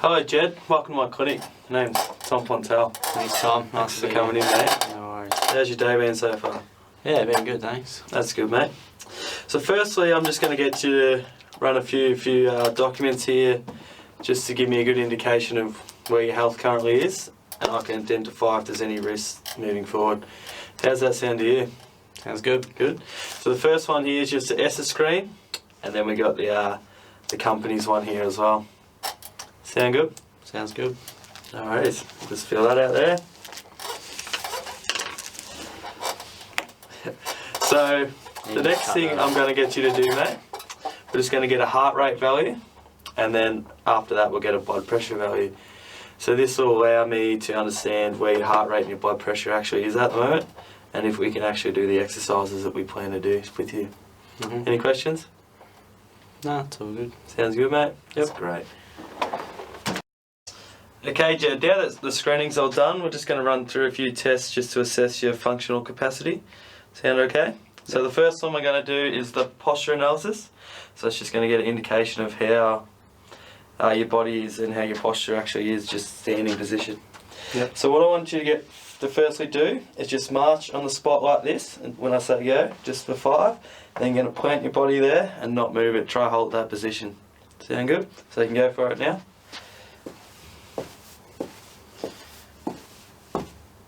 Hello Jed, welcome to my clinic. My name's Tom Pontel. Thanks Tom, Thanks for coming in, mate. No worries. How's your day been so far? Yeah, been good, thanks. That's good, mate. So firstly, I'm just going to get you to run a few documents here just to give me a good indication of where your health currently is, and I can identify if there's any risks moving forward. How's that sound to you? Sounds good. Good. So the first one here is just the ESSA screen, and then we got the company's one here as well. Sound good? Sounds good. No worries. Just fill that out there. So the next thing I'm going to get you to do, mate, we're just going to get a heart rate value, and then after that we'll get a blood pressure value. So this will allow me to understand where your heart rate and your blood pressure actually is at the moment, and if we can actually do the exercises that we plan to do with you. Any questions? No, it's all good. Sounds good, mate? Yep. That's great. Okay, Jed, now that the screening's all done, we're just going to run through a few tests just to assess your functional capacity. Sound okay? Yep. So the first one we're going to do is the posture analysis. So it's just going to get an indication of how your body is and how your posture actually is, just standing position. Yep. So what I want you to firstly do is just march on the spot like this, and when I say go, just for 5, then you're going to plant your body there and not move it. Try hold that position. Sound good? So you can go for it now.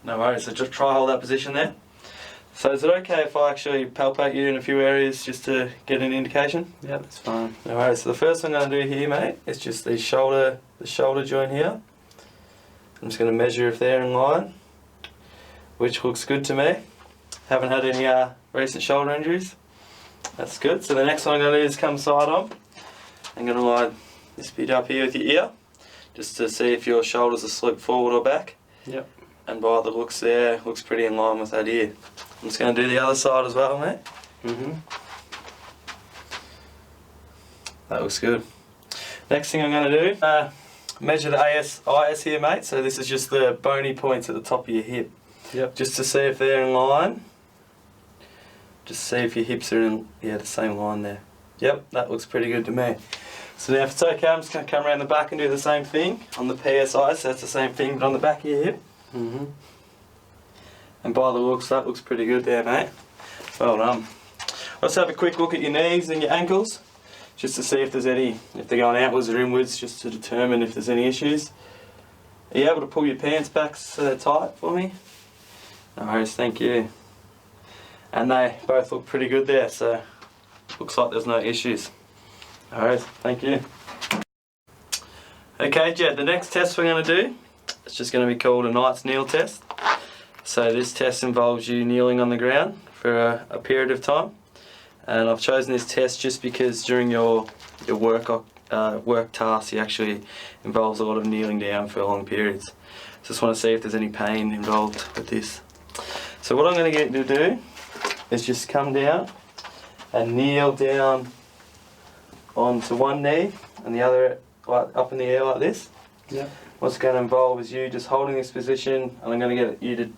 No worries, so just try hold that position there. So is it okay if I actually palpate you in a few areas just to get an indication? Yeah, that's fine. No worries, so the first thing I'm going to do here, mate, is just the shoulder joint here. I'm just going to measure if they're in line, which looks good to me. Haven't had any recent shoulder injuries. That's good. So the next one I'm going to do is come side on. I'm going to line this bit up here with your ear, just to see if your shoulders are slipped forward or back. Yep. And by the looks there, looks pretty in line with that ear. I'm just going to do the other side as well, mate. That looks good. Next thing I'm going to do, measure the IS here, mate. So this is just the bony points at the top of your hip. Yep. Just to see if they're in line. Just see if your hips are in the same line there. Yep, that looks pretty good to me. So now if it's okay, I'm just going to come around the back and do the same thing on the PSI. So that's the same thing, but on the back of your hip. And by the looks, that looks pretty good there, mate. Well done. Let's have a quick look at your knees and your ankles, just to see if there's if they're going outwards or inwards, just to determine if there's any issues. Are you able to pull your pants back so they're tight for me? No worries, thank you. And they both look pretty good there, so looks like there's no issues. No worries, thank you. Okay, Jed, the next test we're going to do, it's just going to be called a Knight's kneel test. So this test involves you kneeling on the ground for a period of time. And I've chosen this test just because during your work tasks, it actually involves a lot of kneeling down for long periods. Just want to see if there's any pain involved with this. So what I'm going to get you to do is just come down and kneel down onto one knee and the other up in the air like this. Yeah. What's going to involve is you just holding this position, and I'm going to get you to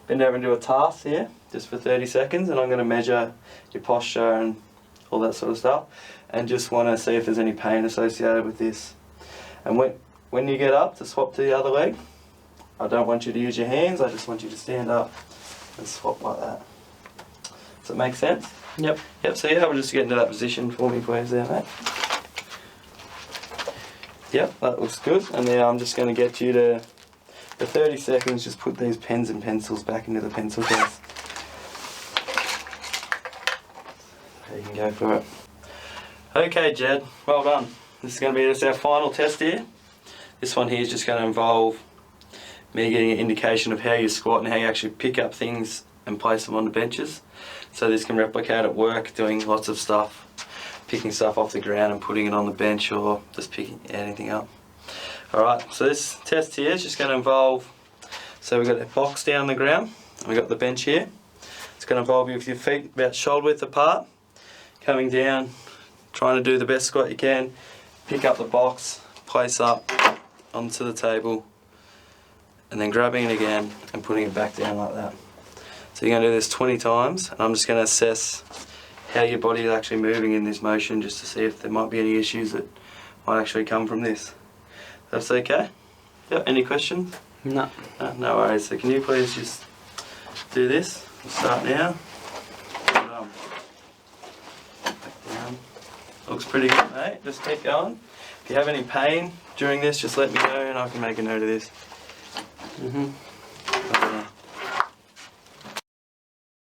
bend over and do a task here, just for 30 seconds, and I'm going to measure your posture and all that sort of stuff, and just want to see if there's any pain associated with this. And when you get up to swap to the other leg, I don't want you to use your hands, I just want you to stand up and swap like that. Does that make sense? Yep. Yep, so yeah, we'll just get into that position for me please there, mate. Yep, that looks good. And now I'm just going to get you to, for 30 seconds, just put these pens and pencils back into the pencil case. There you can go for it. Okay, Jed, well done. This is going to be just our final test here. This one here is just going to involve me getting an indication of how you squat and how you actually pick up things and place them on the benches. So this can replicate at work, doing lots of stuff. Picking stuff off the ground and putting it on the bench, or just picking anything up. Alright, so this test here is just going to involve, so we've got a box down the ground, and we've got the bench here. It's going to involve you with your feet about shoulder width apart, coming down, trying to do the best squat you can, pick up the box, place up onto the table, and then grabbing it again and putting it back down like that. So you're going to do this 20 times, and I'm just going to assess how your body is actually moving in this motion, just to see if there might be any issues that might actually come from this. That's okay? Yep, any questions? No. No worries. So can you please just do this? We'll start now. Well done. Back down. Looks pretty good, mate. Just keep going. If you have any pain during this, just let me know and I can make a note of this. Mm-hmm. Well done.